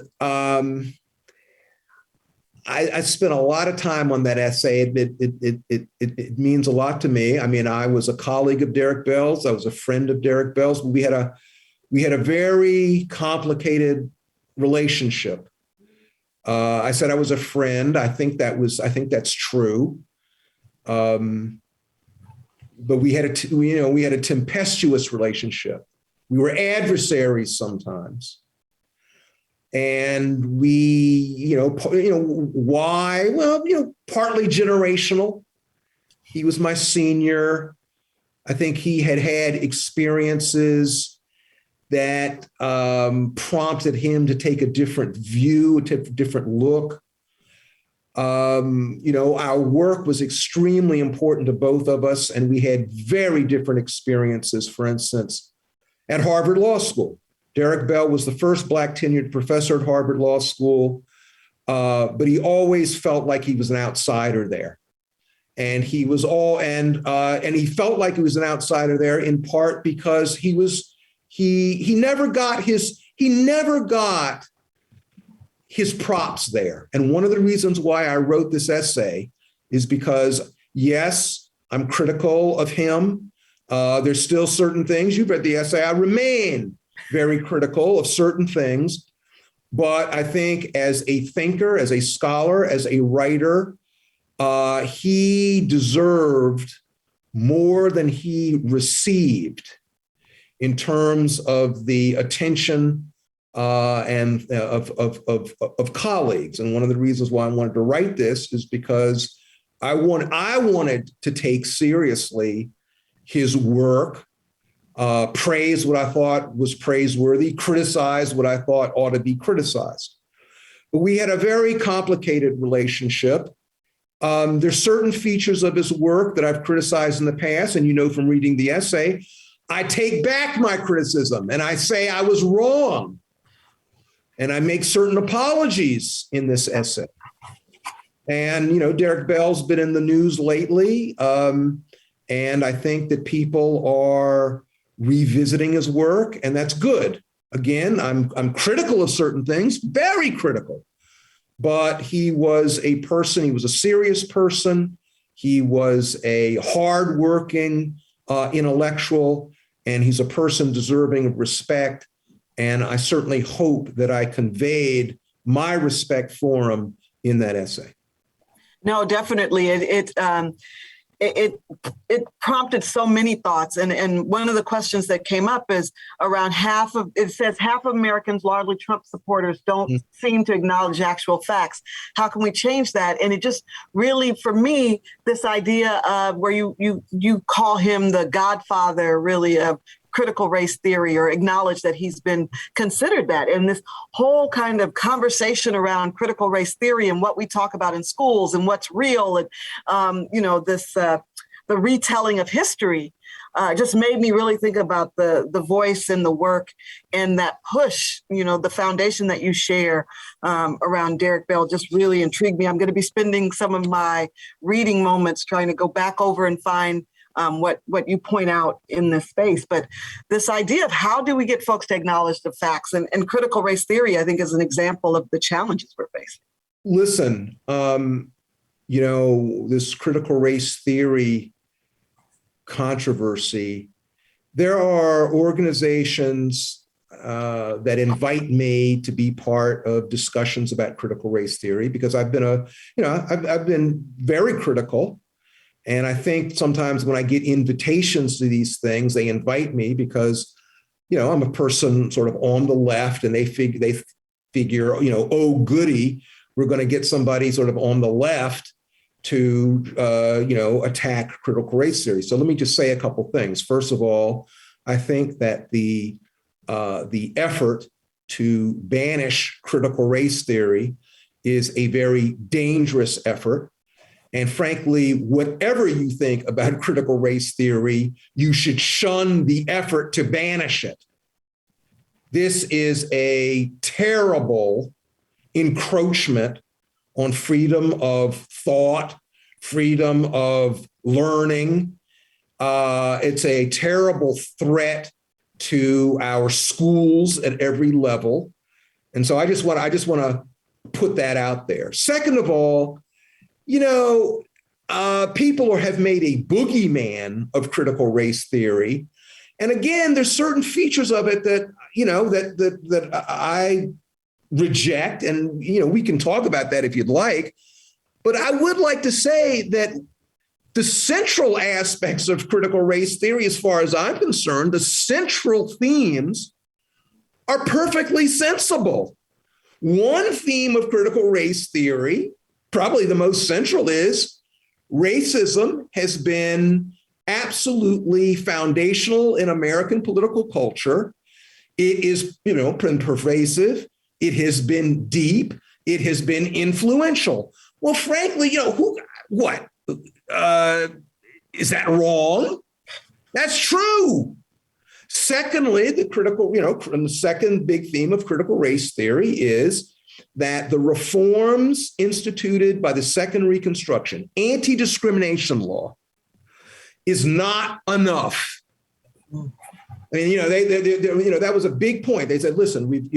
I spent a lot of time on that essay. It means a lot to me. I mean, I was a colleague of Derek Bell's. I was a friend of Derek Bell's. We had a very complicated relationship. I said I was a friend. I think that's true. But we had a tempestuous relationship. We were adversaries sometimes. And why? Well, partly generational. He was my senior. I think he had experiences that prompted him to take a different view, a different look. Our work was extremely important to both of us, and we had very different experiences. For instance, at Harvard Law School, Derek Bell was the first Black tenured professor at Harvard Law School, but he always felt like he was an outsider there. And he was and he felt like he was an outsider there in part because he never got his props there. And one of the reasons why I wrote this essay is because, yes, I'm critical of him. There's still certain things. You've read the essay. I remain very critical of certain things. But I think as a thinker, as a scholar, as a writer, he deserved more than he received in terms of the attention and of colleagues. And one of the reasons why I wanted to write this is because I wanted to take seriously his work, praise what I thought was praiseworthy, criticize what I thought ought to be criticized. But we had a very complicated relationship. There's certain features of his work that I've criticized in the past, and you know from reading the essay, I take back my criticism and I say I was wrong. And I make certain apologies in this essay. And, you know, Derek Bell's been in the news lately. And I think that people are revisiting his work, and that's good. Again, I'm critical of certain things, very critical. But he was a person, he was a serious person. He was a hardworking intellectual, and he's a person deserving of respect. And I certainly hope that I conveyed my respect for him in that essay. No, definitely. It prompted so many thoughts. And one of the questions that came up is around half of Americans, largely Trump supporters, don't seem to acknowledge actual facts. How can we change that? And it just really, for me, this idea of where you call him the godfather, really, of critical race theory, or acknowledge that he's been considered that. And this whole kind of conversation around critical race theory and what we talk about in schools and what's real, and the retelling of history just made me really think about the voice and the work and that push, the foundation that you share around Derek Bell just really intrigued me. I'm going to be spending some of my reading moments trying to go back over and find what you point out in this space. But this idea of how do we get folks to acknowledge the facts, and critical race theory, I think, is an example of the challenges we're facing. Listen, this critical race theory controversy, there are organizations that invite me to be part of discussions about critical race theory, because I've been I've been very critical. And I think sometimes when I get invitations to these things, they invite me because, I'm a person sort of on the left, and they figure, oh, goody, we're going to get somebody sort of on the left to, attack critical race theory. So let me just say a couple things. First of all, I think that the effort to banish critical race theory is a very dangerous effort. And frankly, whatever you think about critical race theory, you should shun the effort to banish it. This is a terrible encroachment on freedom of thought, freedom of learning. It's a terrible threat to our schools at every level. And so I just want to put that out there. Second of all, people have made a boogeyman of critical race theory. And again, there's certain features of it that, that I reject. And, we can talk about that if you'd like. But I would like to say that the central aspects of critical race theory, as far as I'm concerned, the central themes are perfectly sensible. One theme of critical race theory, probably the most central, is racism has been absolutely foundational in American political culture. It is, been pervasive. It has been deep. It has been influential. Well, frankly, is that wrong? That's true. Secondly, the second big theme of critical race theory is that the reforms instituted by the Second Reconstruction, anti-discrimination law, is not enough. I mean, that was a big point. They said, listen, we've,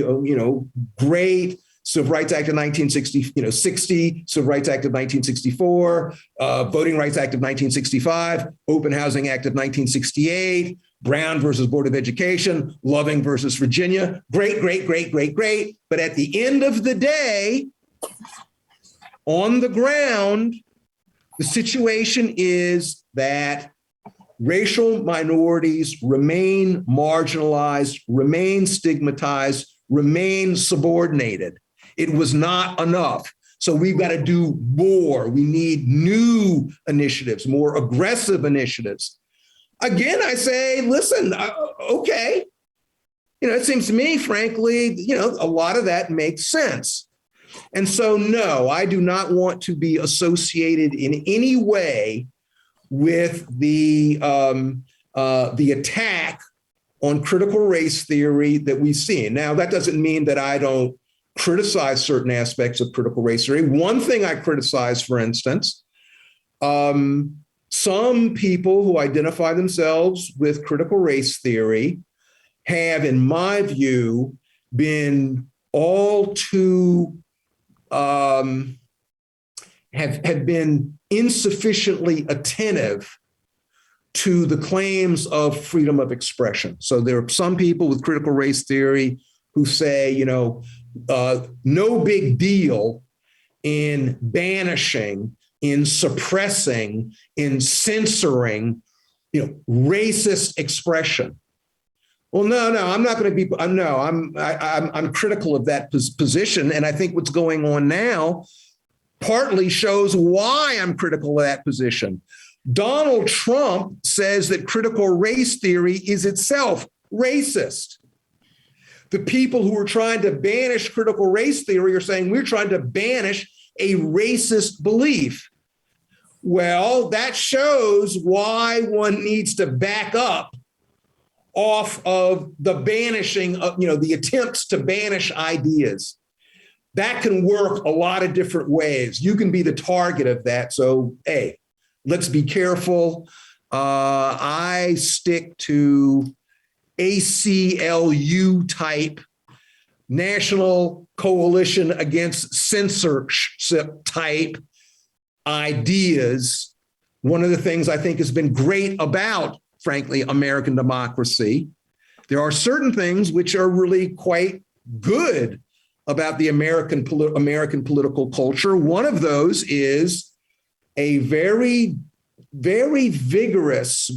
great Civil Rights Act of 1960, Civil Rights Act of 1964, Voting Rights Act of 1965, Open Housing Act of 1968, Brown versus Board of Education, Loving versus Virginia. Great, great, great, great, great. But at the end of the day, on the ground, The situation is that racial minorities remain marginalized, remain stigmatized, remain subordinated. It was not enough. So we've got to do more. We need new initiatives, more aggressive initiatives. Again, I say, listen, okay. It seems to me, frankly, a lot of that makes sense. And so, no, I do not want to be associated in any way with the attack on critical race theory that we've seen. Now, that doesn't mean that I don't criticize certain aspects of critical race theory. One thing I criticize, for instance, some people who identify themselves with critical race theory have, in my view, been all too have been insufficiently attentive to the claims of freedom of expression. So there are some people with critical race theory who say, no big deal in banishing, in suppressing, in censoring, racist expression. Well, no, I'm not going to be. I'm critical of that position, and I think what's going on now partly shows why I'm critical of that position. Donald Trump says that critical race theory is itself racist. The people who are trying to banish critical race theory are saying we're trying to banish a racist belief. Well, that shows why one needs to back up off of the banishing of, the attempts to banish ideas. That can work a lot of different ways. You can be the target of that. So, hey, let's be careful. I stick to ACLU type, National Coalition Against Censorship type ideas. One of the things I think has been great about, frankly, American democracy, there are certain things which are really quite good about the American political culture. One of those is a very, very vigorous,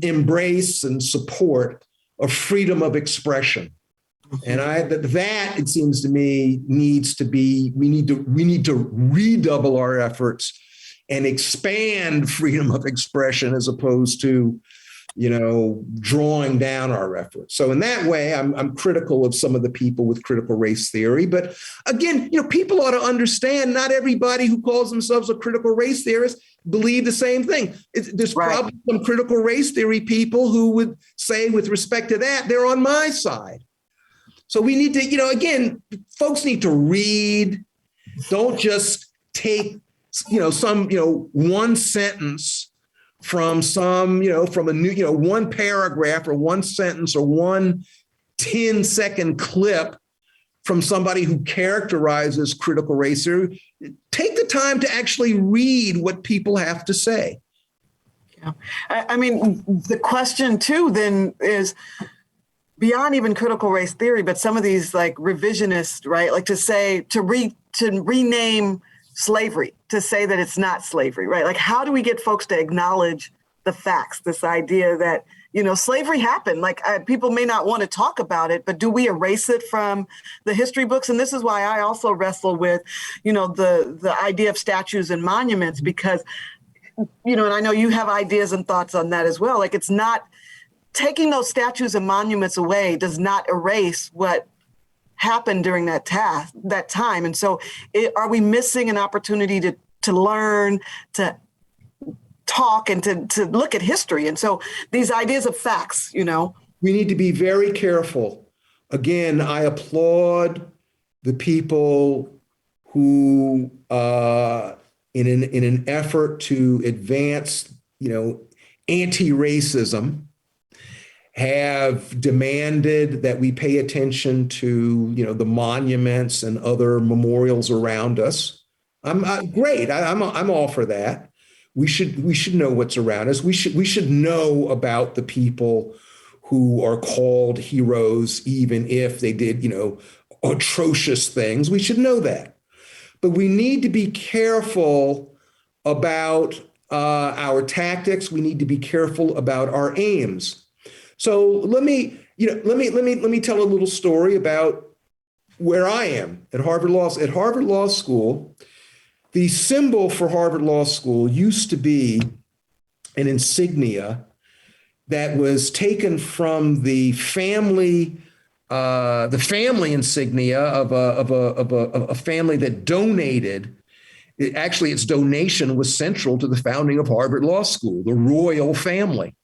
embrace and support of freedom of expression. And that it seems to me needs to be, we need to redouble our efforts and expand freedom of expression as opposed to, drawing down our efforts. So in that way, I'm critical of some of the people with critical race theory. But again, people ought to understand not everybody who calls themselves a critical race theorist believe the same thing. There's probably some critical race theory people who would say, with respect to that, they're on my side. So we need to, again, folks need to read. Don't just take, some, one sentence from some, from a new, one paragraph or one sentence or one 10-second clip from somebody who characterizes critical race theory. Take the time to actually read what people have to say. Yeah. I mean, the question too then is beyond even critical race theory, but some of these like revisionist, right? Like to rename slavery, to say that it's not slavery, right? Like, how do we get folks to acknowledge the facts, this idea that, slavery happened? Like, people may not want to talk about it, but do we erase it from the history books? And this is why I also wrestle with, the idea of statues and monuments, because, and I know you have ideas and thoughts on that as well. Like, it's not taking those statues and monuments away does not erase what happened during that time. And so are we missing an opportunity to learn, to talk, and to look at history? And so these ideas of facts, we need to be very careful. Again, I applaud the people who, in an effort to advance, anti-racism, have demanded that we pay attention to, the monuments and other memorials around us. I'm great. I'm all for that. We should know what's around us. We should know about the people who are called heroes, even if they did, atrocious things. We should know that. but we need to be careful about our tactics. We need to be careful about our aims. So let me tell a little story about where I am at Harvard Law School. The symbol for Harvard Law School used to be an insignia that was taken from the family insignia of a family that donated. Actually, its donation was central to the founding of Harvard Law School, the royal family.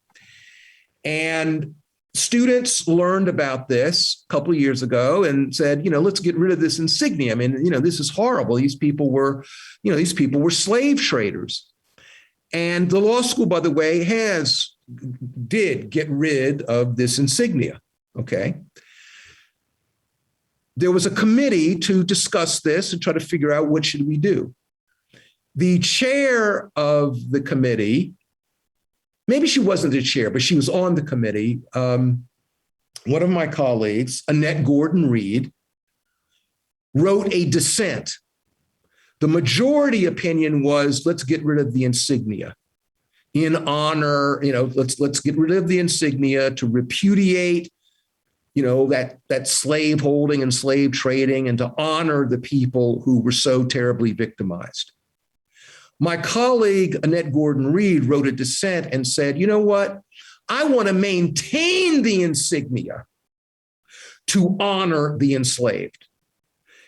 And students learned about this a couple of years ago and said, let's get rid of this insignia. I mean, this is horrible. These people were slave traders. And the law school, by the way, did get rid of this insignia. Okay. There was a committee to discuss this and try to figure out what should we do. The chair of the committee, maybe she wasn't the chair, but she was on the committee. One of my colleagues, Annette Gordon-Reed, wrote a dissent. The majority opinion was, let's get rid of the insignia in honor, let's get rid of the insignia to repudiate, that slave holding and slave trading, and to honor the people who were so terribly victimized. My colleague, Annette Gordon-Reed, wrote a dissent and said, you know what? I want to maintain the insignia to honor the enslaved.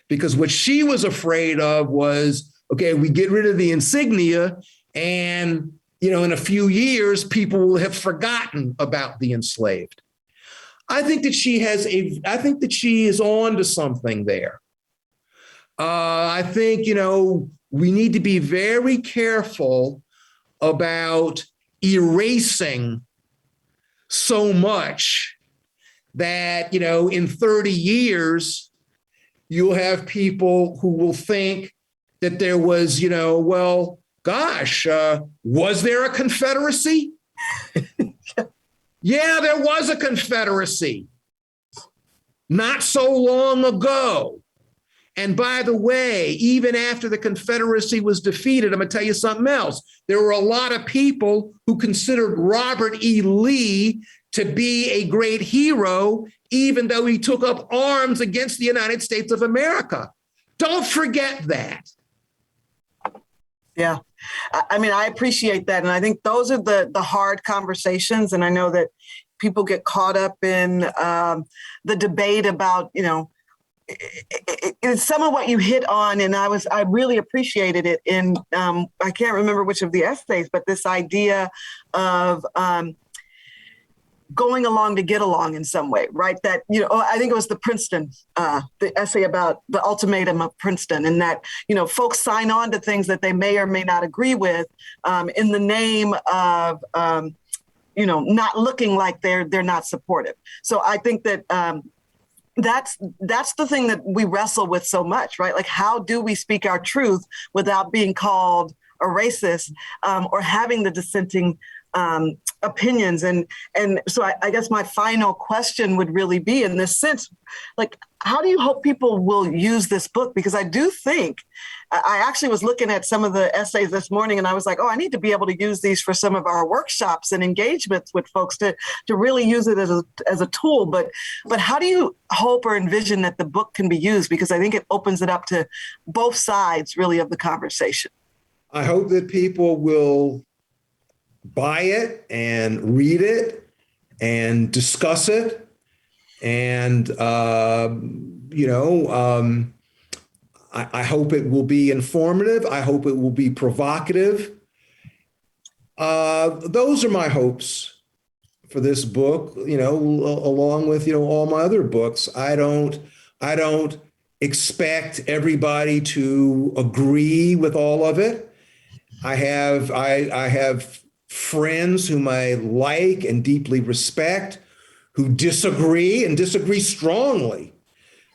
Because what she was afraid of was, okay, we get rid of the insignia and, in a few years, people will have forgotten about the enslaved. I think that she is on to something there. I think, we need to be very careful about erasing so much that, in 30 years, you'll have people who will think that there was, was there a Confederacy? Yeah, there was a Confederacy not so long ago. And by the way, even after the Confederacy was defeated, I'm going to tell you something else. There were a lot of people who considered Robert E. Lee to be a great hero, even though he took up arms against the United States of America. Don't forget that. Yeah. I mean, I appreciate that. And I think those are the hard conversations. And I know that people get caught up in the debate about, it's some of what you hit on, and I really appreciated it in I can't remember which of the essays, but this idea of going along to get along in some way, right? That I think it was the Princeton, the essay about the ultimatum of Princeton, and that folks sign on to things that they may or may not agree with in the name of not looking like they're not supportive. So I think that. That's the thing that we wrestle with so much, right? Like, how do we speak our truth without being called a racist or having the dissenting opinions? And so I guess my final question would really be, in this sense, like, how do you hope people will use this book? Because I do think, I actually was looking at some of the essays this morning and I was like, I need to be able to use these for some of our workshops and engagements with folks to really use it as a tool. But how do you hope or envision that the book can be used? Because I think it opens it up to both sides, really, of the conversation. I hope that people will buy it and read it and discuss it. And, I hope it will be informative. I hope it will be provocative. Those are my hopes for this book, along with, all my other books. I don't expect everybody to agree with all of it. I have friends whom I like and deeply respect who disagree and disagree strongly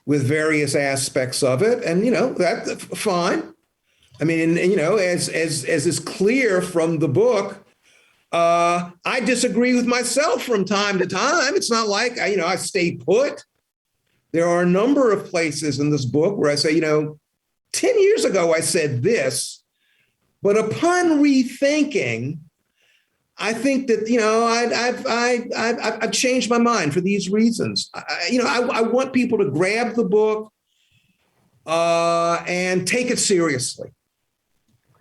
with various aspects of it. And, that's fine. I mean, as is clear from the book, I disagree with myself from time to time. It's not like, I stay put. There are a number of places in this book where I say, 10 years ago, I said this, but upon rethinking, I think that, I've changed my mind for these reasons. I want people to grab the book and take it seriously.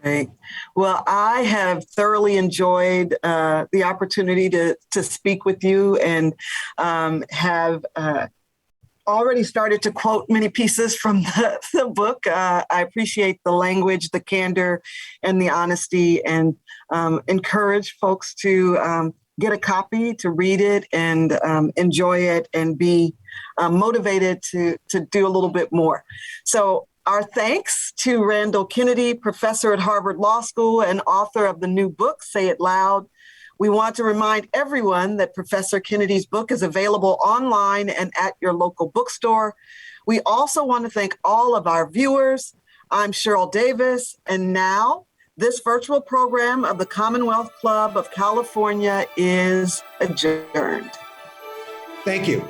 Great. Well, I have thoroughly enjoyed the opportunity to speak with you and have already started to quote many pieces from the book. I appreciate the language, the candor, and the honesty, and encourage folks to get a copy, to read it, and enjoy it, and be motivated to do a little bit more. So our thanks to Randall Kennedy, professor at Harvard Law School and author of the new book, Say It Loud. We want to remind everyone that Professor Kennedy's book is available online and at your local bookstore. We also want to thank all of our viewers. I'm Cheryl Davis, and now this virtual program of the Commonwealth Club of California is adjourned. Thank you.